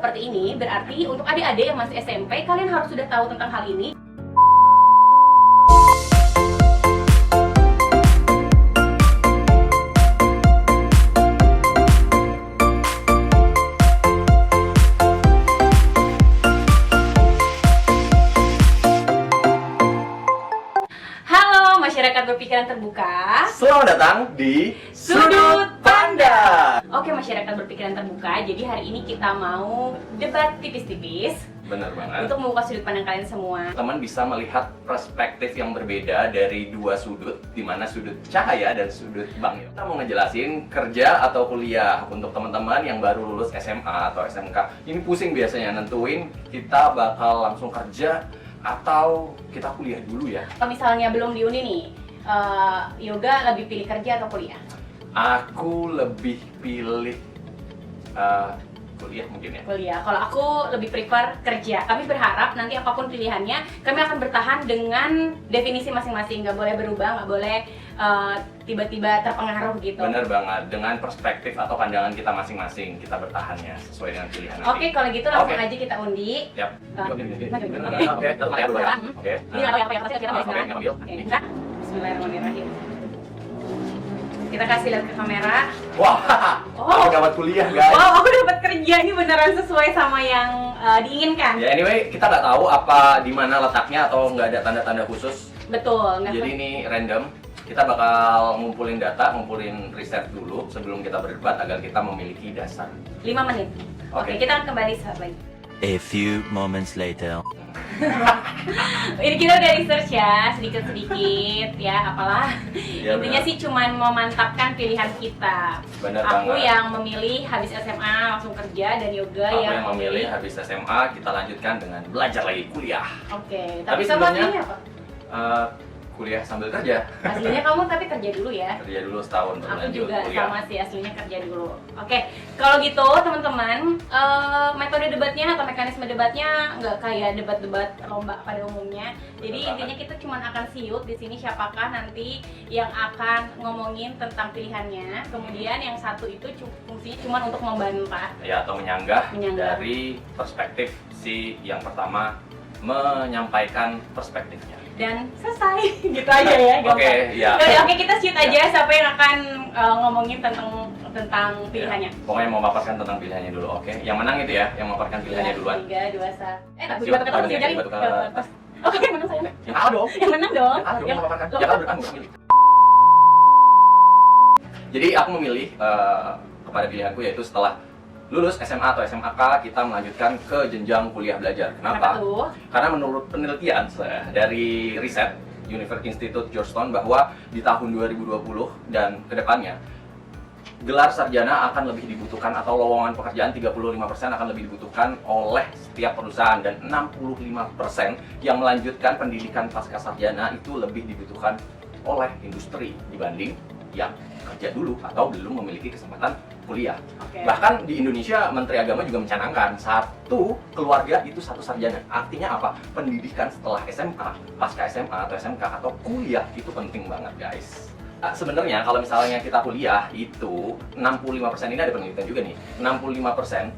seperti ini, berarti untuk adik-adik yang masih SMP, kalian harus sudah tahu tentang hal ini. Halo masyarakat berpikiran terbuka. Selamat datang di Sudut Pandang. Oke masyarakat berpikiran terbuka, jadi hari ini kita mau debat tipis-tipis Bener banget. untuk membuka sudut pandang kalian semua. Teman bisa melihat perspektif yang berbeda dari dua sudut, di mana sudut Cahaya dan sudut Bang Yo. Kita mau ngejelasin kerja atau kuliah untuk teman-teman yang baru lulus SMA atau SMK. Ini pusing biasanya nentuin kita bakal langsung kerja atau kita kuliah dulu ya. Kalau misalnya belum di uni nih, Yoga lebih pilih kerja atau kuliah? Aku lebih pilih kuliah mungkin ya. Kuliah. Kalau aku lebih prefer kerja. Kami berharap nanti apapun pilihannya, kami akan bertahan dengan definisi masing-masing. Nggak boleh berubah, nggak boleh tiba-tiba terpengaruh gitu. Bener banget, dengan perspektif atau pandangan kita masing-masing, kita bertahannya sesuai dengan pilihan nanti. Oke, kalau gitu langsung Oke. aja kita undi. Yap. Oke. Oke, tetap ya dulu ya. Oke. Ini apa yang kita Oke, sekarang? ngambil. Oke, buka. Bismillahirrahmanirrahim. Kita kasih lihat ke kamera. Wah, Oh. aku dapat kuliah guys. Wow, aku dapat kerja. Ini beneran sesuai sama yang diinginkan. Ya anyway, kita nggak tahu apa di mana letaknya atau nggak ada tanda-tanda khusus. Betul. Nggak Jadi ini random. Kita bakal ngumpulin data, ngumpulin riset dulu sebelum kita berdebat agar kita memiliki dasar. 5 menit. Oke, Oke. kita akan kembali saat lagi. A few moments later. Ini kita udah research ya, sedikit-sedikit ya, apalah. Ya, Intinya benar. sih cuman memantapkan pilihan kita. Bener Aku banget. yang memilih habis SMA langsung kerja dan Yoga Aku yang yang memilih habis SMA, kita lanjutkan dengan belajar lagi kuliah. Oke, Tapi tapi kamu sebelumnya- aslinya apa? Kuliah sambil kerja. Aslinya kamu tapi kerja dulu ya. Kerja dulu setahun baru Aku lanjut juga kuliah. sama sih, aslinya kerja dulu. Oke, kalau gitu teman-teman, metode debatnya atau mekanisme debatnya nggak kayak debat-debat lomba pada umumnya. Jadi Betul intinya kita cuma akan siut di sini siapakah nanti yang akan ngomongin tentang pilihannya. Kemudian yang satu itu fungsinya cuma untuk membantah. Ya, atau menyanggah Menyanggah. dari perspektif si yang pertama menyampaikan perspektifnya. Dan selesai, gitu aja ya. gampang. Oke, ya. Oke, kita siut aja siapa yang akan ngomongin tentang pilihannya. Ya, pokoknya mau memaparkan tentang pilihannya dulu, oke? Yang menang itu ya, yang memaparkan pilihannya duluan. 3, 2, 1. Aku Siap, juga kata oke, jadi. batu kertas. Oke, yang menang saya. Yang kalah dong. Yang menang dong. Yang kalah dong, Yang memaparkan. loh, Yang kalah berkamu memilih. Jadi aku memilih kepada pilihanku yaitu setelah lulus SMA atau SMAK kita melanjutkan ke jenjang kuliah belajar. Kenapa Kenapa? tuh? Karena menurut penelitian dari riset University Institute Georgetown bahwa di tahun 2020 dan kedepannya gelar sarjana akan lebih dibutuhkan atau lowongan pekerjaan 35% akan lebih dibutuhkan oleh setiap perusahaan dan 65% yang melanjutkan pendidikan pasca sarjana itu lebih dibutuhkan oleh industri dibanding yang kerja dulu atau belum memiliki kesempatan kuliah. Oke. Bahkan di Indonesia Menteri Agama juga mencanangkan satu keluarga itu satu sarjana. Artinya apa? Pendidikan setelah SMA, pasca SMA atau SMK atau kuliah itu penting banget, guys. Sebenarnya kalau misalnya kita kuliah itu 65% ini ada penelitian juga nih. 65%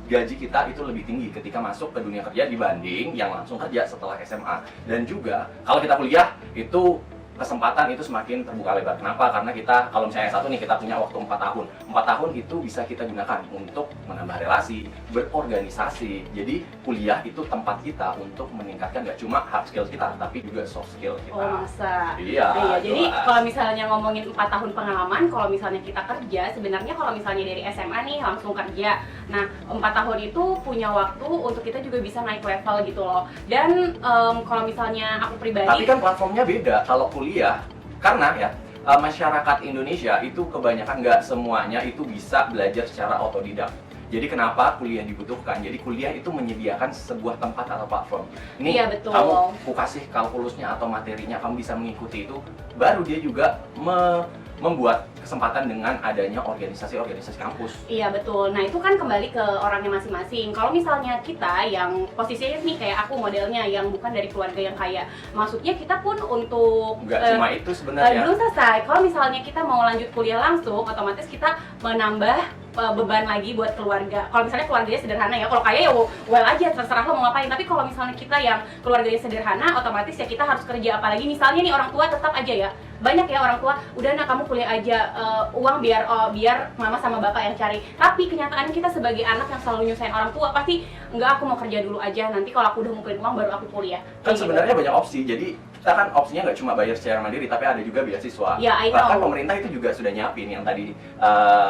gaji kita itu lebih tinggi ketika masuk ke dunia kerja dibanding yang langsung kerja setelah SMA. Dan juga kalau kita kuliah itu kesempatan itu semakin terbuka lebar. Kenapa? Karena kita, kalau misalnya satu nih, kita punya waktu 4 tahun. 4 tahun itu bisa kita gunakan untuk menambah relasi, berorganisasi. Jadi kuliah itu tempat kita untuk meningkatkan gak cuma hard skill kita, tapi juga soft skill kita. Oh, masa? Iya, Jadi jelas. kalau misalnya ngomongin 4 tahun pengalaman, kalau misalnya kita kerja, sebenarnya kalau misalnya dari SMA nih langsung kerja. Nah, 4 tahun itu punya waktu untuk kita juga bisa naik level gitu loh. Dan kalau misalnya aku pribadi, Tapi kan platformnya beda kalau kuliah, karena ya masyarakat Indonesia itu kebanyakan nggak semuanya itu bisa belajar secara otodidak. Jadi kenapa kuliah dibutuhkan? Jadi kuliah itu menyediakan sebuah tempat atau platform. Nih, Iya, betul. kamu kasih kalkulusnya atau materinya, kamu bisa mengikuti itu. Baru dia juga membuat kesempatan dengan adanya organisasi-organisasi kampus. iya betul. Nah itu kan kembali ke orangnya masing-masing. Kalau misalnya kita yang posisinya nih kayak aku modelnya yang bukan dari keluarga yang kaya, maksudnya kita pun untuk Nggak cuma itu sebenarnya. belum selesai. Kalau misalnya kita mau lanjut kuliah langsung, otomatis kita menambah beban lagi buat keluarga. Kalau misalnya keluarganya sederhana ya, kalau kaya ya well aja, terserah lo mau ngapain. Tapi kalau misalnya kita yang keluarganya sederhana, otomatis ya kita harus kerja. Apalagi misalnya nih orang tua tetap aja ya, banyak ya orang tua, udah nak kamu kuliah aja, uang biar mama sama bapak yang cari. Tapi kenyataannya kita sebagai anak yang selalu nyusahin orang tua, pasti enggak, aku mau kerja dulu aja, nanti kalau aku udah ngumpulin uang baru aku kuliah. Kan sebenarnya banyak opsi, jadi kita kan opsinya nggak cuma bayar secara mandiri, tapi ada juga beasiswa. Ya, I know. Bahkan pemerintah itu juga sudah nyiapin yang tadi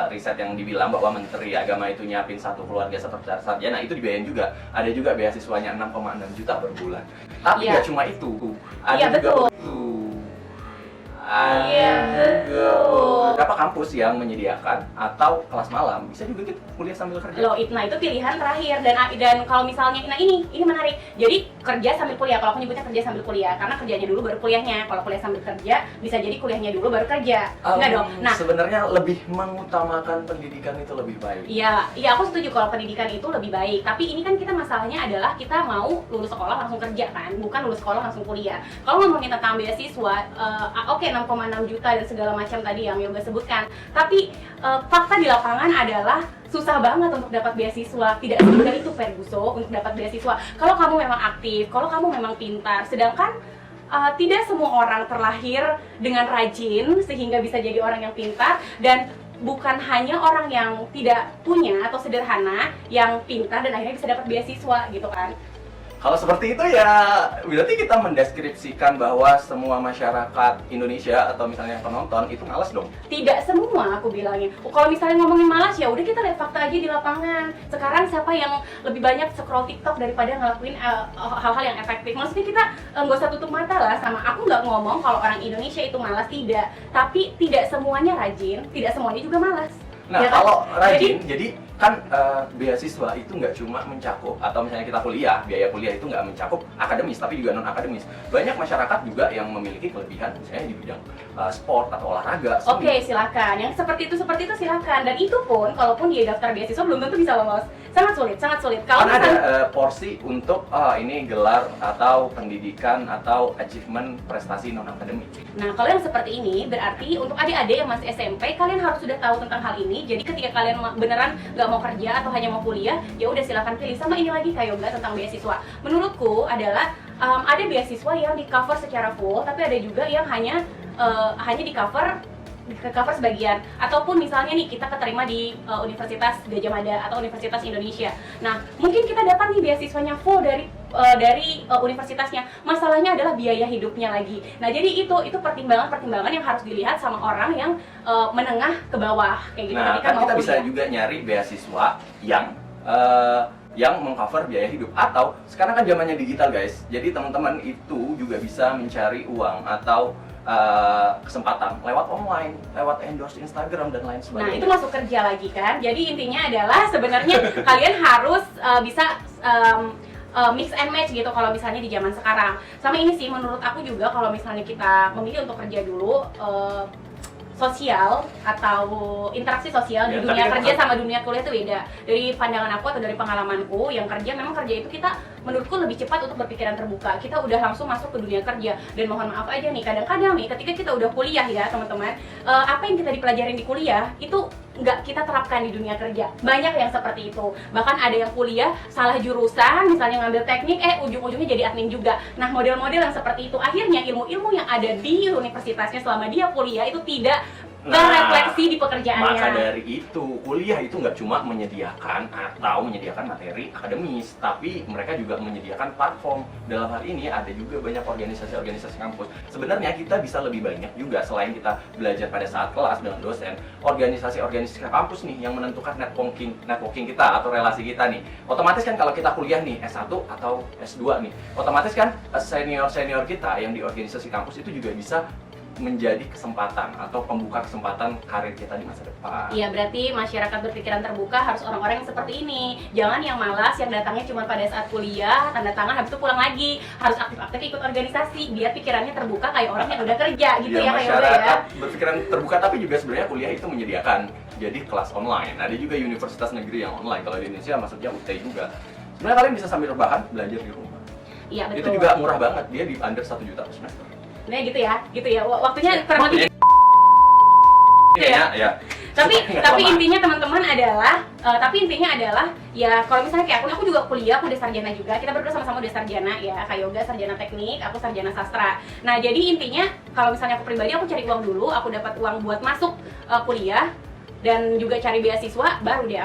riset yang dibilang bahwa Menteri Agama itu nyiapin satu keluarga satu sarjana, itu dibiayain juga. Ada juga beasiswanya 6,6 juta per bulan. Tapi nggak cuma itu, ada Iya, juga betul. Iya, beberapa kampus yang menyediakan atau kelas malam bisa juga kita kuliah sambil kerja. Loh, nah itu pilihan terakhir. Dan kalau misalnya, nah ini menarik. Jadi kerja sambil kuliah. Kalau aku nyebutnya kerja sambil kuliah, karena kerjanya dulu baru kuliahnya. Kalau kuliah sambil kerja, bisa jadi kuliahnya dulu baru kerja. Enggak dong. Nah, sebenarnya lebih mengutamakan pendidikan itu lebih baik. Iya, aku setuju kalau pendidikan itu lebih baik. Tapi ini kan kita masalahnya adalah kita mau lulus sekolah langsung kerja kan, bukan lulus sekolah langsung kuliah. Kalau ngomongin tentang beasiswa, oke, 6,6 juta dan segala macam tadi yang Yoga sebutkan. Tapi fakta di lapangan adalah susah banget untuk dapat beasiswa. Tidak semudah itu Ferguso untuk dapat beasiswa. Kalau kamu memang aktif, kalau kamu memang pintar. Sedangkan tidak semua orang terlahir dengan rajin sehingga bisa jadi orang yang pintar, dan bukan hanya orang yang tidak punya atau sederhana yang pintar dan akhirnya bisa dapat beasiswa gitu kan. Kalau seperti itu ya berarti kita mendeskripsikan bahwa semua masyarakat Indonesia atau misalnya penonton itu malas dong. Tidak semua aku bilangin. Kalau misalnya ngomongin malas ya udah kita lihat fakta aja di lapangan. Sekarang siapa yang lebih banyak scroll TikTok daripada ngelakuin hal-hal yang efektif? Maksudnya kita nggak usah tutup mata lah sama. Aku nggak ngomong kalau orang Indonesia itu malas, tidak. Tapi tidak semuanya rajin, tidak semuanya juga malas. Nah, ya kan? kalau rajin, jadi kan beasiswa itu nggak cuma mencakup, atau misalnya kita kuliah, biaya kuliah itu nggak mencakup akademis, tapi juga non-akademis. Banyak masyarakat juga yang memiliki kelebihan, misalnya di bidang sport atau olahraga. Oke, silakan. Yang seperti itu silakan. Dan itu pun, kalaupun dia daftar beasiswa belum tentu bisa lolos. Sangat sulit. Kalau kan ada porsi untuk ini gelar atau pendidikan atau achievement prestasi non-akademik. Nah, kalau yang seperti ini berarti untuk adik-adik yang masih SMP, kalian harus sudah tahu tentang hal ini. Jadi ketika kalian beneran nggak mau kerja atau hanya mau kuliah, ya udah silakan pilih. Sama ini lagi Kak Yoga tentang beasiswa. Menurutku adalah ada beasiswa yang di cover secara full, tapi ada juga yang hanya di cover sebagian, ataupun misalnya nih kita keterima di Universitas Gadjah Mada atau Universitas Indonesia. Nah, mungkin kita dapat nih beasiswanya full dari universitasnya. Masalahnya adalah biaya hidupnya lagi. Nah, jadi itu pertimbangan yang harus dilihat sama orang yang menengah ke bawah kayak gitu. Nah, kan kita bisa juga nyari beasiswa yang mengcover biaya hidup, atau sekarang kan zamannya digital guys. Jadi teman-teman itu juga bisa mencari uang atau kesempatan lewat online, lewat endorse Instagram dan lain sebagainya. Nah, itu masuk kerja lagi kan. Jadi intinya adalah sebenarnya kalian harus bisa mix and match gitu kalau misalnya di zaman sekarang. Sama ini sih menurut aku juga, kalau misalnya kita memilih untuk kerja dulu, sosial atau interaksi sosial di dunia kerja sama dunia kuliah itu beda. Dari pandangan aku atau dari pengalamanku, yang kerja memang kerja itu kita menurutku lebih cepat untuk berpikiran terbuka. Kita udah langsung masuk ke dunia kerja. Dan mohon maaf aja nih, kadang-kadang nih ketika kita udah kuliah ya teman-teman, apa yang kita dipelajarin di kuliah itu nggak kita terapkan di dunia kerja. Banyak yang seperti itu. Bahkan ada yang kuliah salah jurusan, misalnya ngambil teknik, ujung-ujungnya jadi admin juga. Nah, model-model yang seperti itu akhirnya ilmu-ilmu yang ada di universitasnya selama dia kuliah itu tidak berefleksi di pekerjaannya. Maka dari itu, kuliah itu nggak cuma menyediakan materi akademis, tapi mereka juga menyediakan platform. Dalam hal ini ada juga banyak organisasi-organisasi kampus. Sebenarnya kita bisa lebih banyak juga, selain kita belajar pada saat kelas dengan dosen, organisasi-organisasi kampus nih yang menentukan networking kita atau relasi kita nih. Otomatis kan kalau kita kuliah nih S1 atau S2 nih, otomatis kan senior-senior kita yang di organisasi kampus itu juga bisa menjadi kesempatan atau pembuka kesempatan karir kita di masa depan. Iya, berarti masyarakat berpikiran terbuka harus orang-orang yang seperti ini. Jangan yang malas, yang datangnya cuma pada saat kuliah, tanda tangan, habis itu pulang lagi. Harus aktif-aktif ikut organisasi, biar pikirannya terbuka kayak orang yang udah kerja gitu ya, masyarakat berpikiran terbuka, tapi juga sebenarnya kuliah itu menyediakan jadi kelas online. Ada juga universitas negeri yang online. Kalau di Indonesia maksudnya UT juga. Sebenarnya kalian bisa sambil rebahan belajar di rumah. Iya, betul. Itu juga murah banget, dia di under 1 juta per semester. Nah gitu ya. Waktunya kurang lebih. Iya, ya. Tapi intinya teman-teman adalah ya kalau misalnya kayak aku juga kuliah, aku udah sarjana juga. Kita berdua sama-sama udah sarjana ya. Kak Yoga sarjana teknik, aku sarjana sastra. Nah, jadi intinya kalau misalnya aku pribadi aku cari uang dulu, aku dapat uang buat masuk kuliah dan juga cari beasiswa, baru deh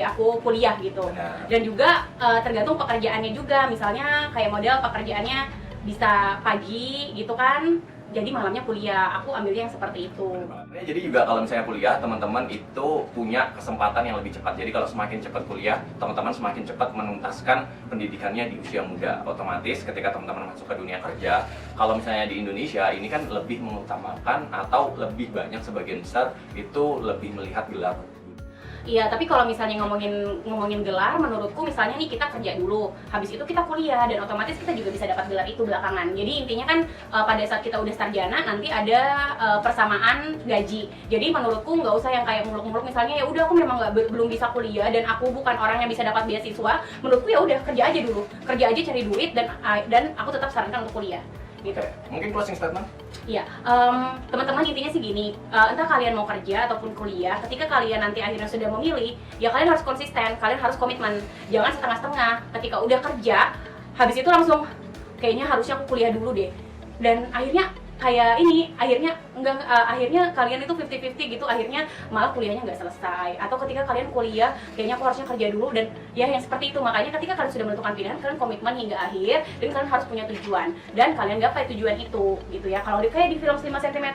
aku kuliah gitu. Benar. Dan juga tergantung pekerjaannya juga. Misalnya kayak model pekerjaannya bisa pagi gitu kan. Jadi malamnya kuliah, aku ambilnya yang seperti itu. Jadi juga kalau misalnya kuliah, teman-teman itu punya kesempatan yang lebih cepat. Jadi kalau semakin cepat kuliah, teman-teman semakin cepat menuntaskan pendidikannya di usia muda. Otomatis ketika teman-teman masuk ke dunia kerja, kalau misalnya di Indonesia ini kan lebih mengutamakan atau lebih banyak sebagian besar itu lebih melihat gelar. Iya, tapi kalau misalnya ngomongin gelar, menurutku misalnya nih kita kerja dulu, habis itu kita kuliah dan otomatis kita juga bisa dapat gelar itu belakangan. Jadi intinya kan pada saat kita udah sarjana nanti ada persamaan gaji. Jadi menurutku nggak usah yang kayak muluk-muluk misalnya ya udah aku memang belum bisa kuliah dan aku bukan orang yang bisa dapat beasiswa. Menurutku ya udah kerja aja dulu, kerja aja cari duit dan aku tetap sarankan untuk kuliah. Gitu. Oke, mungkin closing statement? Iya, teman-teman intinya sih gini, entah kalian mau kerja ataupun kuliah, ketika kalian nanti akhirnya sudah memilih, ya kalian harus konsisten, kalian harus komitmen, jangan setengah-setengah. Ketika udah kerja, habis itu langsung kayaknya harusnya aku kuliah dulu deh, dan akhirnya kayak ini, akhirnya kalian itu 50-50 gitu, akhirnya malah kuliahnya nggak selesai. Atau ketika kalian kuliah, kayaknya aku harusnya kerja dulu, dan ya yang seperti itu. Makanya ketika kalian sudah menentukan pilihan, kalian komitmen hingga akhir, dan kalian harus punya tujuan, dan kalian gapai tujuan itu, gitu ya. Kalau kayak di film 5 cm,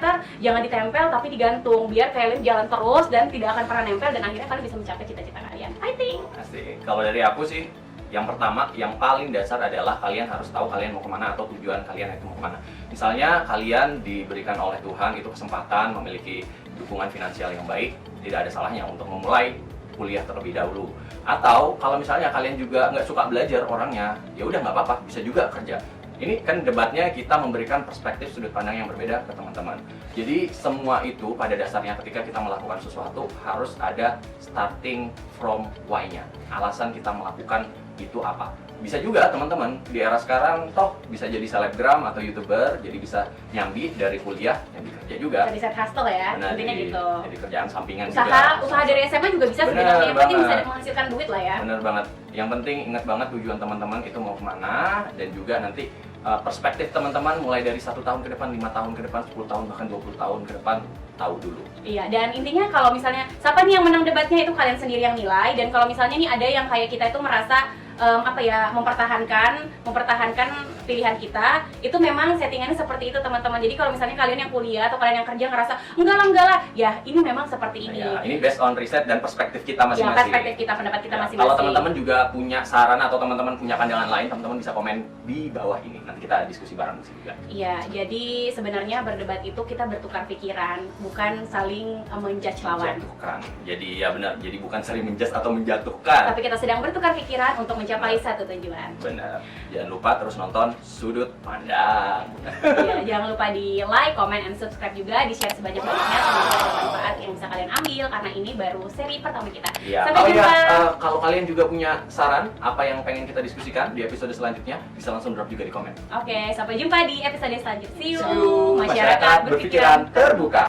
jangan ditempel tapi digantung, biar kalian jalan terus dan tidak akan pernah nempel, dan akhirnya kalian bisa mencapai cita-cita kalian. I think. Asik. Kalau dari aku sih, yang pertama, yang paling dasar adalah kalian harus tahu kalian mau kemana atau tujuan kalian itu mau kemana. Misalnya kalian diberikan oleh Tuhan itu kesempatan memiliki dukungan finansial yang baik, tidak ada salahnya untuk memulai kuliah terlebih dahulu. Atau kalau misalnya kalian juga nggak suka belajar orangnya, ya udah nggak apa-apa, bisa juga kerja. Ini kan debatnya kita memberikan perspektif sudut pandang yang berbeda ke teman-teman. Jadi semua itu pada dasarnya ketika kita melakukan sesuatu harus ada starting from why-nya. Alasan kita melakukan itu apa. Bisa juga teman-teman di era sekarang toh bisa jadi selebgram atau youtuber, jadi bisa nyambi dari kuliah jadi kerja juga. Jadi side hustle ya, Benar, intinya gitu. Jadi kerjaan sampingan juga. Usaha dari SMA juga bisa Benar sebenarnya, yang penting bisa banget. menghasilkan duit lah ya. Bener banget. Yang penting ingat banget tujuan teman-teman itu mau kemana, dan juga nanti perspektif teman-teman mulai dari 1 tahun ke depan, 5 tahun ke depan, 10 tahun, bahkan 20 tahun ke depan, tahu dulu. Iya, dan intinya kalau misalnya siapa nih yang menang debatnya itu kalian sendiri yang nilai. Dan kalau misalnya nih ada yang kayak kita itu merasa mempertahankan pilihan kita, itu memang settingannya seperti itu teman-teman. Jadi kalau misalnya kalian yang kuliah atau kalian yang kerja ngerasa enggak lah, ya ini memang seperti ini. Ya, ini based on riset dan perspektif kita masing-masing. Ya, perspektif kita, pendapat kita Ya, masing-masing. kalau teman-teman juga punya saran atau teman-teman punya pandangan lain, teman-teman bisa komen di bawah ini. Nanti kita diskusi bareng di sini juga. Iya, jadi sebenarnya berdebat itu kita bertukar pikiran, bukan saling menjudge lawan. Menjatuhkan. Jadi ya benar, jadi bukan saling menjudge atau menjatuhkan. Tapi kita sedang bertukar pikiran untuk mencapai satu tujuan. Benar. Jangan lupa terus nonton Sudut Pandang. Ya, jangan lupa di like, comment, and subscribe juga, di share sebanyak-banyaknya, semoga ada manfaat yang bisa kalian ambil karena ini baru seri pertama kita. Iya. Sampai jumpa. Kalau kalian juga punya saran apa yang pengen kita diskusikan di episode selanjutnya, bisa langsung drop juga di komen. Oke, sampai jumpa di episode selanjutnya. See you. See you. Masyarakat berpikiran terbuka.